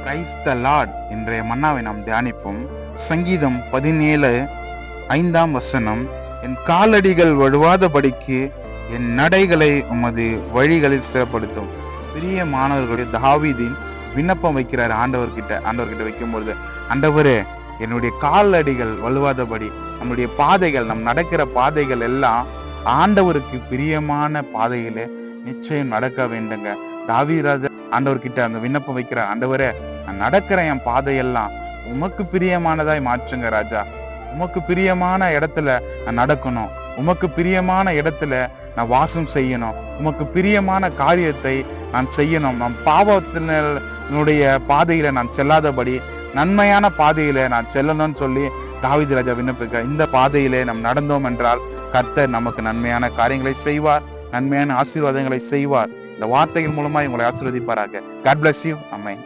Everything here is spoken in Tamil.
Praise the Lord. இன்றைய மன்னாவை நாம் தியானிப்போம். சங்கீதம் 17:5 என் காலடிகள் வழுவாதபடிக்கு என் நடைகளை உமது வழிகளில் சிறப்படுத்தும். பெரிய மாணவர்களுடைய தாவீதின் விண்ணப்பம் வைக்கிறார் ஆண்டவர்கிட்ட வைக்கும்பொழுது, ஆண்டவரே என்னுடைய காலடிகள் வழுவாதபடி, நம்முடைய பாதைகள், நம் நடக்கிற பாதைகள் எல்லாம் ஆண்டவருக்கு பிரியமான பாதையிலே நிச்சயம் நடக்க வேண்டுங்க. தாவீது ஆண்டவர்கிட்ட அந்த விண்ணப்பம் வைக்கிறார். ஆண்டவரே, நான் நடக்கிற என் பாதையெல்லாம் உமக்கு பிரியமானதாய் மாற்றுங்க ராஜா. உமக்கு பிரியமான இடத்துல நான் நடக்கணும். உமக்கு பிரியமான இடத்துல நான் வாசம் செய்யணும். உமக்கு பிரியமான காரியத்தை நான் செய்யணும். நம் பாவத்தினுடைய பாதையில நான் செல்லாதபடி நன்மையான பாதையில நான் செல்லணும்னு சொல்லி தாவீது ராஜா விண்ணப்பிக்க. இந்த பாதையிலே நாம் நடந்தோம் என்றால் கர்த்தர் நமக்கு நன்மையான காரியங்களை செய்வார், நன்மையான ஆசீர்வாதங்களை செய்வார். இந்த வார்த்தைகள் மூலமா உங்களை ஆசீர்வதிப்பாராக. God bless you. ஆமென்.